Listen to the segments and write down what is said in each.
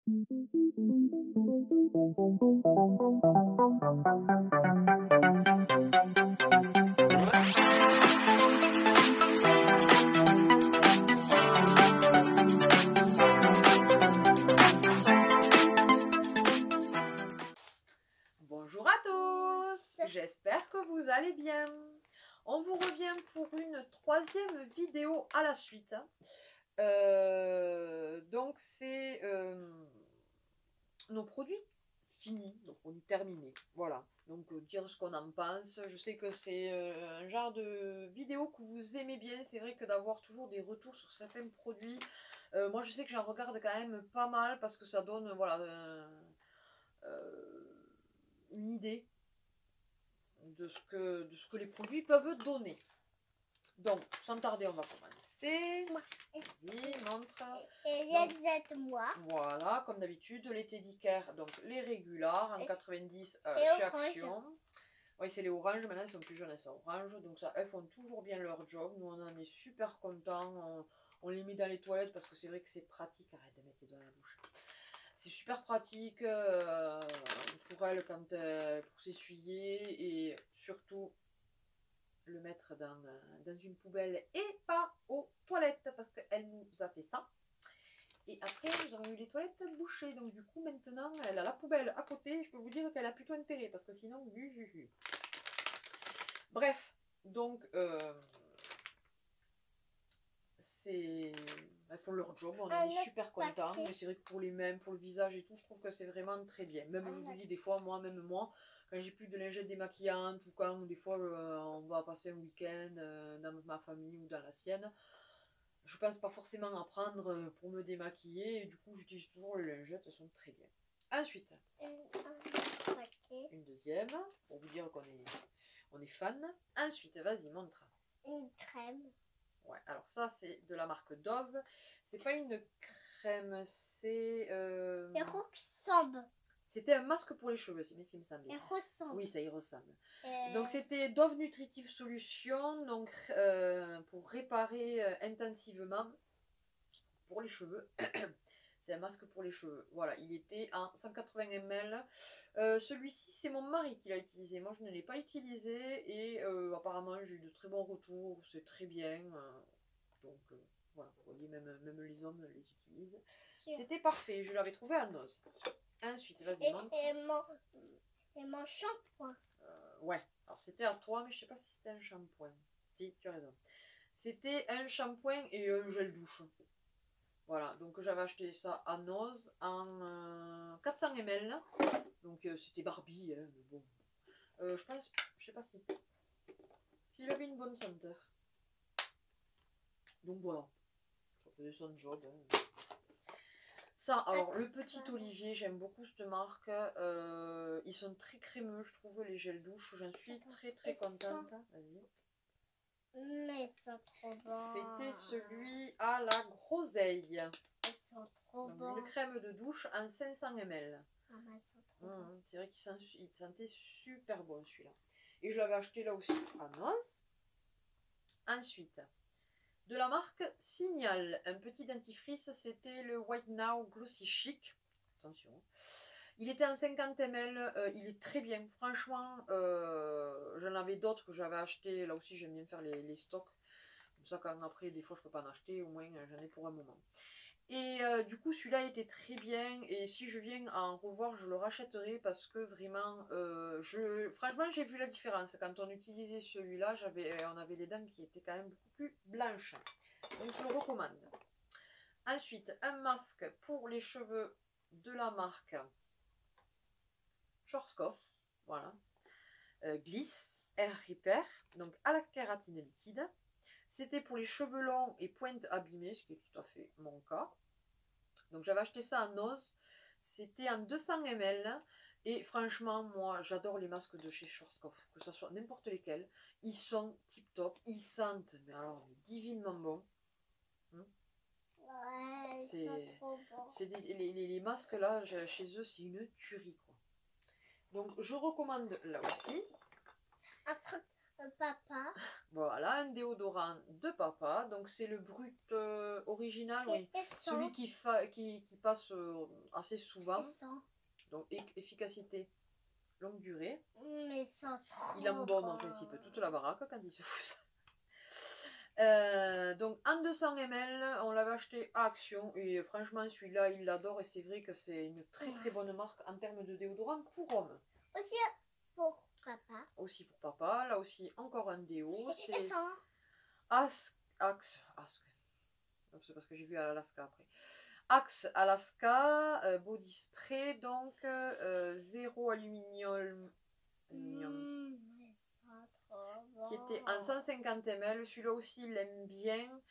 Bonjour à tous, j'espère que vous allez bien. On vous revient pour une troisième vidéo à la suite. Donc c'est nos produits finis, nos produits terminés. Voilà, donc dire ce qu'on en pense. Je sais que c'est un genre de vidéo que vous aimez bien. C'est vrai que d'avoir toujours des retours sur certains produits, moi je sais que j'en regarde quand même pas mal parce que ça donne voilà, une idée de ce que les produits peuvent donner. Donc, sans tarder, on va commencer. Vas-y, montre. Et moi. Voilà, comme d'habitude, les Teddy Care, donc les régulars en 90 chez Action. Oui, c'est les oranges, maintenant ils sont plus jaunes, elles sont oranges. Donc ça, elles font toujours bien leur job. Nous, on en est super contents. On les met dans les toilettes parce que c'est vrai que c'est pratique. Arrête de mettre tes doigts dans la bouche. C'est super pratique pour elles quand, pour s'essuyer et surtout le mettre dans une poubelle et pas aux toilettes parce qu'elle nous a fait ça. Et après, nous avons eu les toilettes bouchées. Donc du coup, maintenant, elle a la poubelle à côté. Je peux vous dire qu'elle a plutôt intérêt parce que sinon, bref, donc elles font leur job, on est super contents. Mais c'est vrai que pour les mains, pour le visage et tout, je trouve que c'est vraiment très bien. Même je vous dis, des fois, moi, quand j'ai plus de lingettes démaquillantes ou quand des fois on va passer un week-end dans ma famille ou dans la sienne, je pense pas forcément à prendre pour me démaquiller et du coup j'utilise toujours les lingettes, elles sont très bien. Ensuite, une deuxième pour vous dire qu'on est fan. Ensuite, vas-y, montre. Une crème. Ouais, alors ça c'est de la marque Dove. C'est pas une crème, c'est. Il ressemble. C'était un masque pour les cheveux, c'est bien ce qui me semblait. Il ressemble. Oui, ça y ressemble. Donc c'était Dove Nutritive Solution, donc pour réparer intensivement pour les cheveux. C'est un masque pour les cheveux. Voilà, il était en 180 ml. Celui-ci, c'est mon mari qui l'a utilisé. Moi, je ne l'ai pas utilisé et apparemment, j'ai eu de très bons retours. C'est très bien. Donc voilà, vous voyez, même les hommes les utilisent. C'était parfait. Je l'avais trouvé à Noz. Ensuite, vas-y, montre. Et mon shampoing. Ouais, alors c'était à toi, mais je sais pas si c'était un shampoing. Si, tu as raison. C'était un shampoing et un gel douche. Voilà, donc j'avais acheté ça à Noz en 400 ml. Donc c'était Barbie, hein, mais bon. Je pense, je sais pas si il avait une bonne senteur. Donc voilà, ça faisait son job. Hein. Ça, alors le petit Olivier, j'aime beaucoup cette marque. Ils sont très crémeux, je trouve, les gels douche. J'en suis très contente. Vas-y. Mais ils sont trop bons. C'était celui à la groseille. Ils sont trop bons. Une crème de douche en 500 ml. Ah, mais ils sont trop bons. C'est vrai qu'il sentait super bon celui-là. Et je l'avais acheté là aussi à Noz. Ensuite, de la marque Signal, un petit dentifrice, c'était le White Now Glossy Chic. Attention. Il était en 50 ml, il est très bien. Franchement, j'en avais d'autres que j'avais acheté. Là aussi, j'aime bien faire les stocks. Comme ça, quand après, des fois, je ne peux pas en acheter, au moins, j'en ai pour un moment. Et du coup, celui-là était très bien. Et si je viens à en revoir, je le rachèterai parce que vraiment, franchement, j'ai vu la différence. Quand on utilisait celui-là, on avait les dents qui étaient quand même beaucoup plus blanches. Donc, je le recommande. Ensuite, un masque pour les cheveux de la marque Schwarzkopf. Voilà. Gliss Air Repair. Donc, à la kératine liquide. C'était pour les cheveux longs et pointes abîmées, ce qui est tout à fait mon cas. Donc j'avais acheté ça à Noz. C'était en 200 ml. Et franchement, moi, j'adore les masques de chez Schwarzkopf. Que ce soit n'importe lesquels. Ils sont tip top. Ils sentent, mais alors, divinement bon. Ouais, ils sont trop bons. Les masques là, chez eux, c'est une tuerie, quoi. Donc je recommande là aussi. Papa. Voilà, un déodorant de papa. Donc c'est le brut original, oui. Celui qui passe assez souvent. Donc efficacité, longue durée. Mais ça Il embaume en principe toute la baraque quand il se fout ça. Donc en 200 ml, on l'avait acheté à Action et franchement celui-là il l'adore et c'est vrai que c'est une très bonne marque en termes de déodorant pour hommes. Aussi pour papa. Aussi pour papa, là aussi encore un déo. C'est Axe. C'est parce que j'ai vu à l'Alaska après. Axe Alaska, body spray, donc zéro aluminium. Qui était en 150 ml. Celui-là aussi, il aime bien.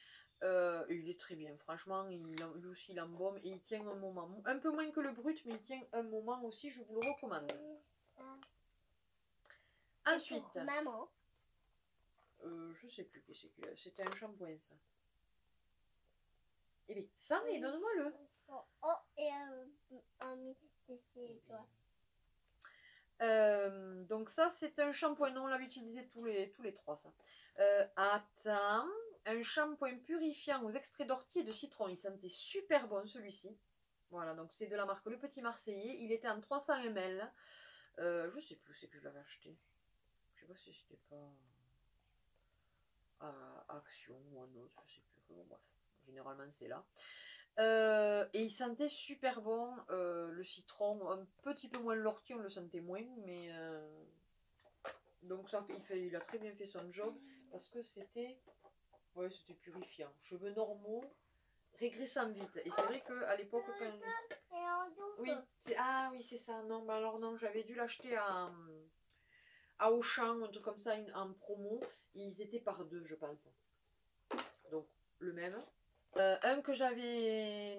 Il est très bien, franchement. Lui aussi, il embaume et il tient un moment. Un peu moins que le brut, mais il tient un moment aussi. Je vous le recommande. Ensuite. Maman. Je sais plus qui c'est que c'était un shampoing, ça. Eh bien, ça, mais donne-moi-le. Oh, et un de toi. Donc ça c'est un shampoing, non, on l'avait utilisé tous les trois ça. Attends, un shampoing purifiant aux extraits d'ortie et de citron, il sentait super bon celui-ci. Voilà, donc c'est de la marque Le Petit Marseillais, il était en 300 ml. Je sais plus où c'est que je l'avais acheté. Je sais pas si c'était pas à Action ou un autre, je sais plus. Bon, bref, généralement c'est là. Et il sentait super bon, le citron, un petit peu moins l'ortie, on le sentait moins, mais donc ça il a très bien fait son job parce que c'était purifiant, cheveux normaux, régressant vite. Et c'est vrai que à l'époque oui, c'est ça. Non, bah alors non, j'avais dû l'acheter à Auchan, un truc comme ça, en promo. Ils étaient par deux, je pense. Donc le même. Un que j'avais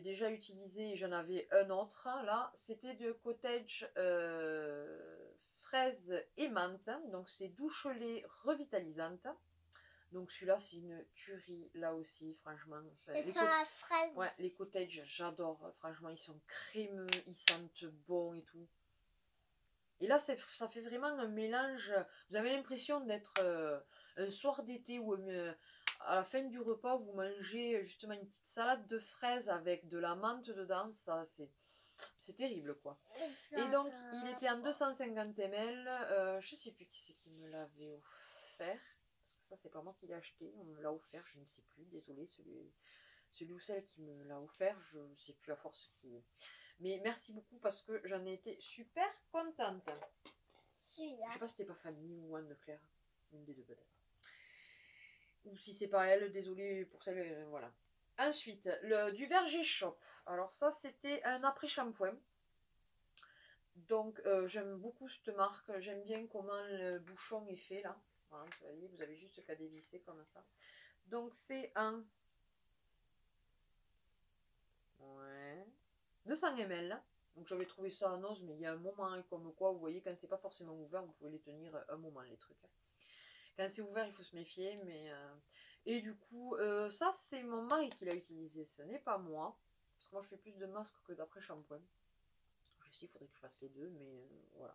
déjà utilisé et j'en avais un autre là, c'était de Cottage fraise et menthe, donc c'est douche lait revitalisante. Donc celui-là c'est une tuerie là aussi, franchement. Ouais, les Cottage j'adore, franchement ils sont crémeux, ils sentent bon et tout. Et là ça fait vraiment un mélange, vous avez l'impression d'être un soir d'été ou à la fin du repas, vous mangez justement une petite salade de fraises avec de la menthe dedans, ça c'est terrible quoi. Et donc il était en 250 ml, je sais plus qui c'est qui me l'avait offert, parce que ça c'est pas moi qui l'ai acheté, on me l'a offert, je ne sais plus, désolé, celui ou celle qui me l'a offert, je ne sais plus à force qui. Mais merci beaucoup parce que j'en ai été super contente. Je sais pas si c'était pas Fanny ou Anne-Claire, une des deux peut-être. Ou si c'est pas elle, désolé pour celle, voilà. Ensuite, du Verger Shop. Alors ça, c'était un après-shampoing. Donc, j'aime beaucoup cette marque. J'aime bien comment le bouchon est fait, là. Voilà, vous avez juste qu'à dévisser comme ça. Donc, c'est un... Ouais. 200 ml. Donc, j'avais trouvé ça en os, mais il y a un moment, et comme quoi, vous voyez, quand c'est pas forcément ouvert, vous pouvez les tenir un moment, les trucs. Quand c'est ouvert, il faut se méfier, mais... Et du coup, ça c'est mon mari qui l'a utilisé, ce n'est pas moi. Parce que moi je fais plus de masques que d'après-shampoing. Je sais, il faudrait que je fasse les deux, mais voilà.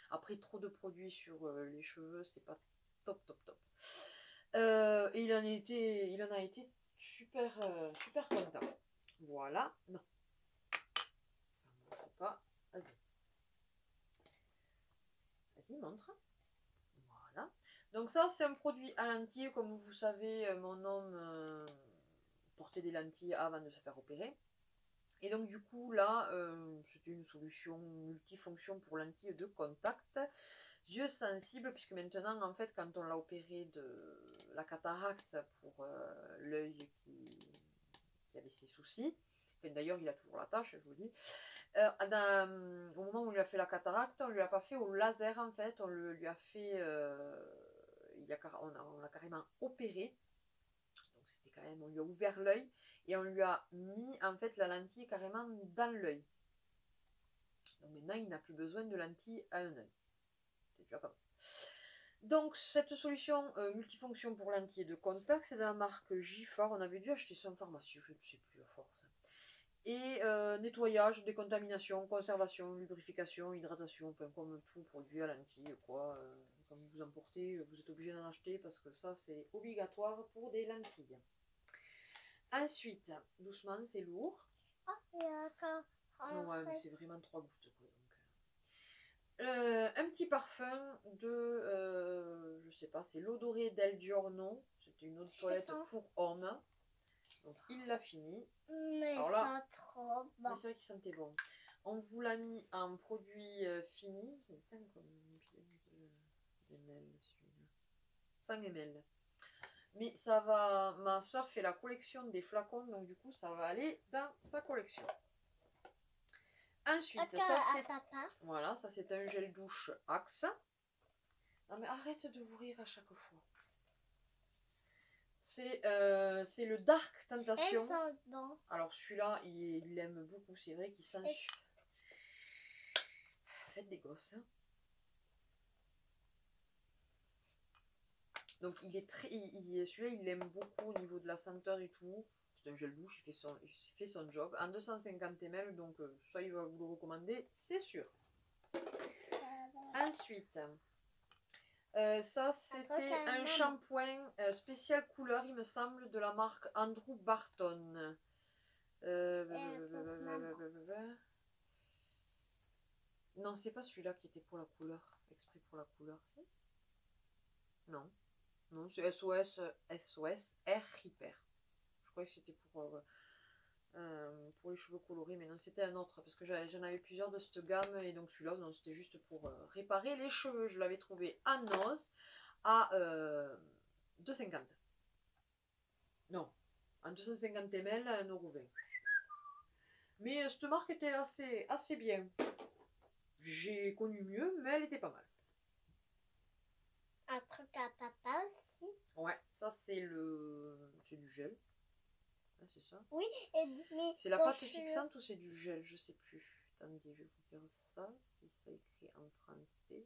Après, trop de produits sur les cheveux, c'est pas top. Et il en a été super content. Voilà. Non. Ça ne montre pas. Vas-y. Vas-y, montre. Voilà. Donc ça, c'est un produit à lentilles. Comme vous savez, mon homme portait des lentilles avant de se faire opérer. Et donc du coup, là, c'était une solution multifonction pour lentilles de contact. Yeux sensibles, puisque maintenant, en fait, quand on l'a opéré de la cataracte pour l'œil qui avait ses soucis, enfin, d'ailleurs, il a toujours la tâche, je vous dis, au moment où on lui a fait la cataracte, on ne lui a pas fait au laser, en fait, on lui a fait... on l'a carrément opéré. Donc c'était quand même, on lui a ouvert l'œil et on lui a mis en fait la lentille carrément dans l'œil. Donc maintenant il n'a plus besoin de lentilles à un œil. C'est déjà pas mal. Donc cette solution multifonction pour lentilles de contact, c'est de la marque Giffard. On avait dû acheter ça en pharmacie, je ne sais plus à force. Et nettoyage, décontamination, conservation, lubrification, hydratation, enfin comme tout produit à lentilles, quoi. quand vous en portez, vous êtes obligé d'en acheter parce que ça c'est obligatoire pour des lentilles. Ensuite, doucement, c'est lourd. Et encore. Ouais, mais c'est vraiment 3 gouttes. Quoi, donc. Un petit parfum de, je sais pas, c'est l'Odoré del Giorno. C'était une eau de toilette pour hommes. Donc il l'a fini. Mais alors là, sent trop bon. c'est vrai qu'il sentait bon. On vous l'a mis en produit fini. Putain, comme de ml, celui-là. 100 ml. Mais ça va. Ma soeur fait la collection des flacons, donc du coup, ça va aller dans sa collection. Ensuite, ça c'est. Voilà, ça c'est un gel douche Axe. Non mais arrête de vous rire à chaque fois. C'est le Dark Tentation. Elle sent bon. Alors celui-là, il l'aime beaucoup, c'est vrai qu'il sent. Faites des gosses. Hein. Donc il est très, celui-là il l'aime beaucoup au niveau de la senteur et tout. C'est un gel douche, il fait son job. En 250 ml, donc ça il va vous le recommander, c'est sûr. Ensuite, ça c'était un shampoing spécial couleur, il me semble, de la marque Andrew Barton. Non, c'est pas celui-là qui était pour la couleur, exprès pour la couleur, c'est? Non. Non, c'est SOS Air Repair. Je croyais que c'était pour les cheveux colorés, mais non, c'était un autre, parce que j'en avais plusieurs de cette gamme, et donc celui-là, non, c'était juste pour réparer les cheveux. Je l'avais trouvé à Noz, à 2,50. Non, en 250 ml, à 1,20 €. Mais cette marque était assez bien. J'ai connu mieux, mais elle était pas mal. Un truc à papa aussi. Ouais, ça c'est du gel. Ah, c'est ça. Oui, c'est la pâte fixante ou c'est du gel, je sais plus. Attendez, je vais vous dire ça, si ça écrit en français.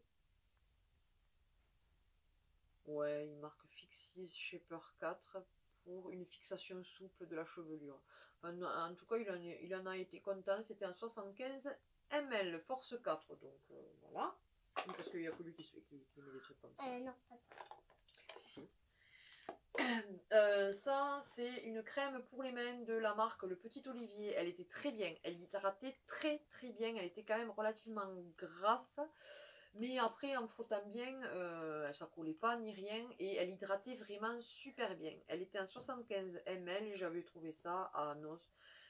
Ouais, il marque Fixis Shaper 4 pour une fixation souple de la chevelure. Enfin, en tout cas, il en a été content, c'était en 75 ml, force 4, donc voilà. Parce qu'il n'y a que lui qui met des trucs comme ça. Non, pas ça. Si. Ça, c'est une crème pour les mains de la marque Le Petit Olivier. Elle était très bien. Elle hydratait très très bien. Elle était quand même relativement grasse. Mais après, en frottant bien, ça collait pas ni rien. Et elle hydratait vraiment super bien. Elle était en 75 ml et j'avais trouvé ça à Nos.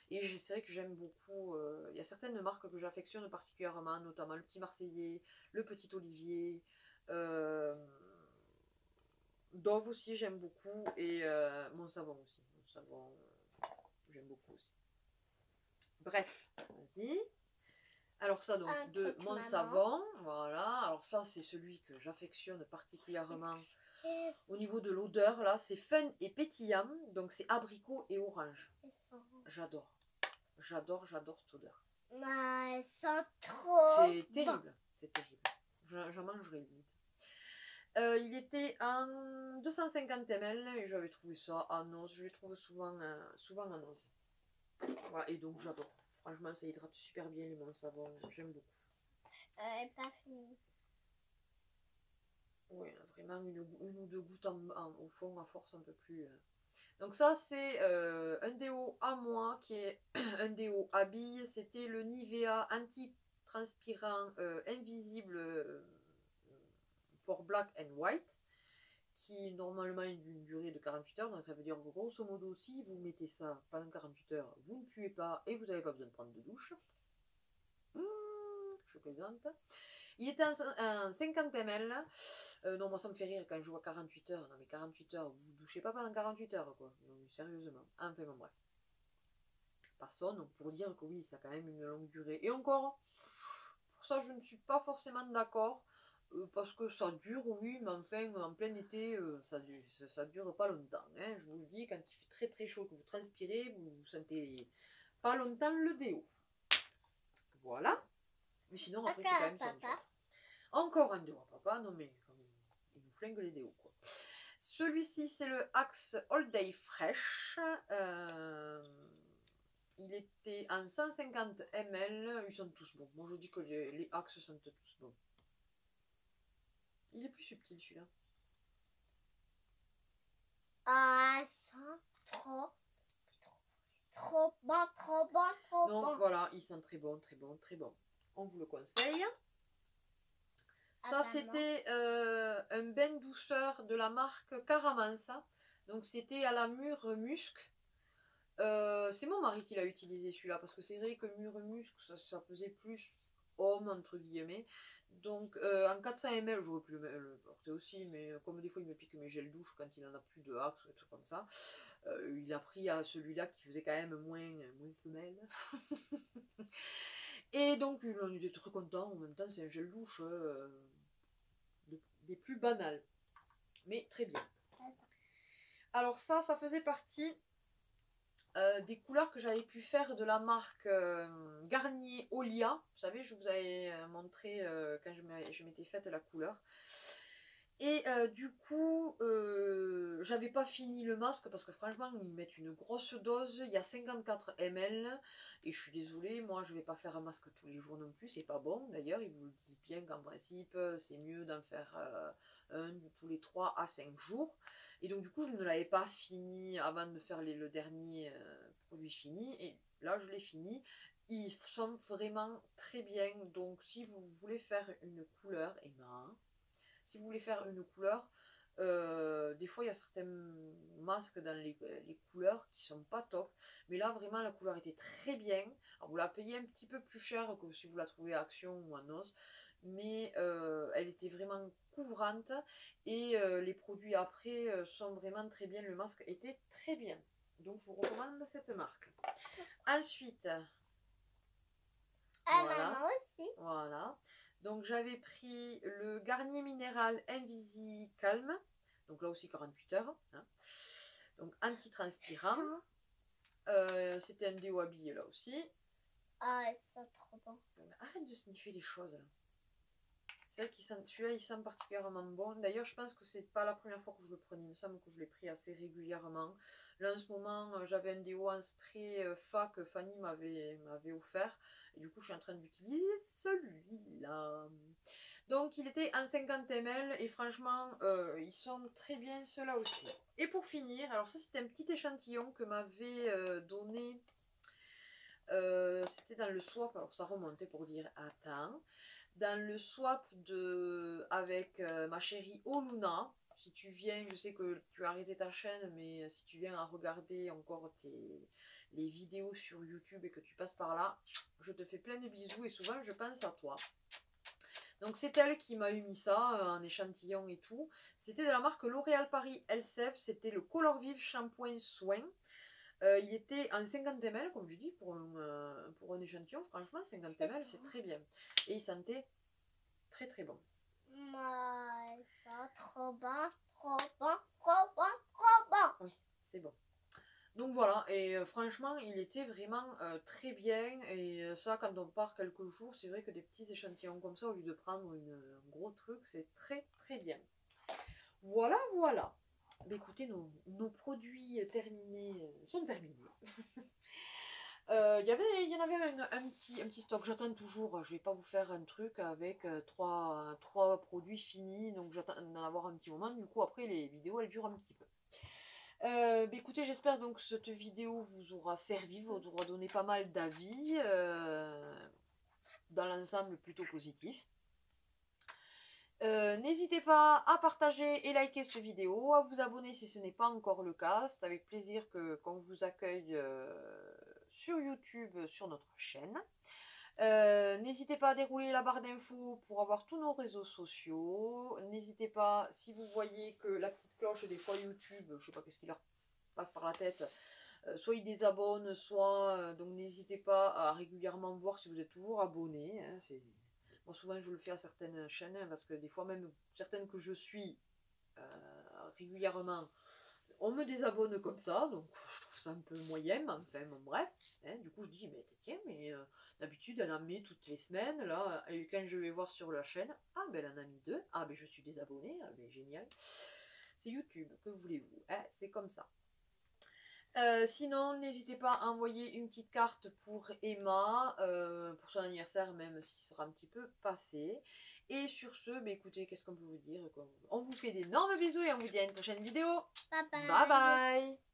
Et c'est vrai que j'aime beaucoup. Il y a certaines marques que j'affectionne particulièrement, notamment Le Petit Marseillais, Le Petit Olivier. Dove aussi, j'aime beaucoup. Et Mon Savon aussi. Mon Savon, j'aime beaucoup aussi. Bref, vas-y. Alors ça, donc, de Mon Savon. Voilà. Alors ça, c'est celui que j'affectionne particulièrement. Au niveau de l'odeur, là, c'est fun et pétillant. Donc, c'est abricot et orange. J'adore. J'adore cette odeur. Elle sent trop. C'est terrible. C'est terrible. J'en mangerai limite. Il était en 250 ml et j'avais trouvé ça à Noz. Je les trouve souvent à Noz. Voilà, et donc j'adore. Franchement, ça hydrate super bien les Mon Savon. J'aime beaucoup. Pas fini. Oui, vraiment une ou deux gouttes au fond, à force un peu plus. Donc ça, c'est un déo à moi qui est un déo à billes. C'était le Nivea anti-transpirant invisible for black and white, qui normalement est d'une durée de 48 heures. Donc ça veut dire que grosso modo, si vous mettez ça pendant 48 heures, vous ne puez pas et vous n'avez pas besoin de prendre de douche. Je plaisante. Il était en 50 ml. Non, moi ça me fait rire quand je vois 48 heures. Non mais 48 heures, vous ne douchez pas pendant 48 heures quoi. Non, sérieusement. Enfin bon bref. Passons, donc pour dire que oui, ça a quand même une longue durée. Et encore, pour ça je ne suis pas forcément d'accord. Parce que ça dure, oui, mais enfin en plein été, ça dure pas longtemps. Hein. Je vous le dis, quand il fait très très chaud, que vous transpirez, vous sentez pas longtemps le déo. Voilà. Mais sinon, après, c'est quand même son job. Encore un déo à papa. Non, mais il nous flingue les déos, quoi. Celui-ci, c'est le Axe All Day Fresh. Il était en 150 ml. Ils sont tous bons. Moi, je dis que les Axe sont tous bons. Il est plus subtil celui-là. Ah, sent trop, trop bon, trop bon, trop Donc bon. voilà, il sent très bon, très bon, très bon. On vous le conseille. Ça, c'était un bain douceur de la marque Caramansa. Donc c'était à la mûre musc. C'est mon mari qui l'a utilisé celui-là parce que c'est vrai que mûre musc ça faisait plus homme entre guillemets. Donc en 400 ml, j'aurais pu le porter aussi, mais comme des fois il me pique mes gels douche quand il en a plus de axe ou des trucs comme ça, il a pris à celui-là qui faisait quand même moins femelle. Et donc on était très content. En même temps, c'est un gel douche des plus banals, mais très bien. Alors ça faisait partie des couleurs que j'avais pu faire de la marque Garnier Olia. Vous savez, je vous avais montré quand je m'étais faite la couleur. Et du coup, j'avais pas fini le masque parce que franchement, ils mettent une grosse dose. Il y a 54 ml. Et je suis désolée, moi je vais pas faire un masque tous les jours non plus. C'est pas bon. D'ailleurs, ils vous le disent bien qu'en principe, c'est mieux d'en faire un tous les 3 à 5 jours. Et donc, du coup, je ne l'avais pas fini avant de faire le dernier produit fini. Et là, je l'ai fini. Ils sont vraiment très bien. Donc, si vous voulez faire une couleur, et ben. Si vous voulez faire une couleur, des fois il y a certains masques dans les couleurs qui sont pas top. Mais là vraiment la couleur était très bien. Alors, vous la payez un petit peu plus cher que si vous la trouvez à Action ou à Noz. Mais elle était vraiment couvrante. Et les produits après sont vraiment très bien. Le masque était très bien. Donc je vous recommande cette marque. Ensuite, voilà. Maman aussi. Voilà. Donc j'avais pris le Garnier Minéral Invisi Calme. Donc là aussi 48 heures. Hein. Donc anti-transpirant. C'était un déo habillé là aussi. Ah, c'est trop bon. Arrête de sniffer les choses là. C'est vrai qu'il sent, celui-là il sent particulièrement bon. D'ailleurs je pense que c'est pas la première fois que je le prenais. Il me semble que je l'ai pris assez régulièrement. Là en ce moment j'avais un déo en spray Fa que Fanny m'avait offert. Et du coup je suis en train d'utiliser celui-là. Donc il était en 50 ml et franchement ils sont très bien ceux-là aussi. Et pour finir, alors ça c'était un petit échantillon que m'avait donné, c'était dans le swap, alors ça remontait pour dire attends, dans le swap avec ma chérie Oluna. Si tu viens, je sais que tu as arrêté ta chaîne, mais si tu viens à regarder encore les vidéos sur YouTube et que tu passes par là, je te fais plein de bisous et souvent je pense à toi. Donc c'est elle qui m'a eu mis ça en échantillon et tout. C'était de la marque L'Oréal Paris LCF. C'était le Color Vive Shampoing Soin. Il était en 50 ml, comme je dis, pour un échantillon. Franchement, 50 ml, c'est très bien. Et il sentait très très bon. Mais ça trop bon, trop bon, trop bon, trop bon. Oui, c'est bon. Donc voilà, et franchement, il était vraiment très bien. Et ça, quand on part quelques jours, c'est vrai que des petits échantillons comme ça, au lieu de prendre un gros truc, c'est très très bien. Voilà, voilà. Mais écoutez, nos produits terminés sont terminés. Il y en avait un petit stock. J'attends toujours. Je vais pas vous faire un truc avec trois produits finis. Donc j'attends d'en avoir un petit moment. Du coup, après, les vidéos, elles durent un petit peu. Écoutez, j'espère donc que cette vidéo vous aura servi, vous aura donné pas mal d'avis, dans l'ensemble plutôt positif. N'hésitez pas à partager et liker cette vidéo, à vous abonner si ce n'est pas encore le cas. C'est avec plaisir qu'on vous accueille sur YouTube, sur notre chaîne. N'hésitez pas à dérouler la barre d'infos pour avoir tous nos réseaux sociaux. N'hésitez pas, si vous voyez que la petite cloche des fois YouTube, je ne sais pas qu'est-ce qui leur passe par la tête, soit ils désabonnent, soit... donc n'hésitez pas à régulièrement voir si vous êtes toujours abonné. Hein, moi souvent je le fais à certaines chaînes, hein, parce que des fois même certaines que je suis régulièrement, on me désabonne comme ça, donc je trouve ça un peu moyen, mais enfin bon, bref. Hein, du coup je dis, mais tiens, mais d'habitude elle en met toutes les semaines, là, et quand je vais voir sur la chaîne, ah ben elle en a mis 2, ah ben je suis désabonnée, ah ben génial. C'est YouTube, que voulez-vous, hein, c'est comme ça. Sinon, n'hésitez pas à envoyer une petite carte pour Emma, pour son anniversaire, même s'il sera un petit peu passé. Et sur ce, bah, écoutez, qu'est-ce qu'on peut vous dire? On vous fait d'énormes bisous et on vous dit à une prochaine vidéo. Bye Bye bye. bye!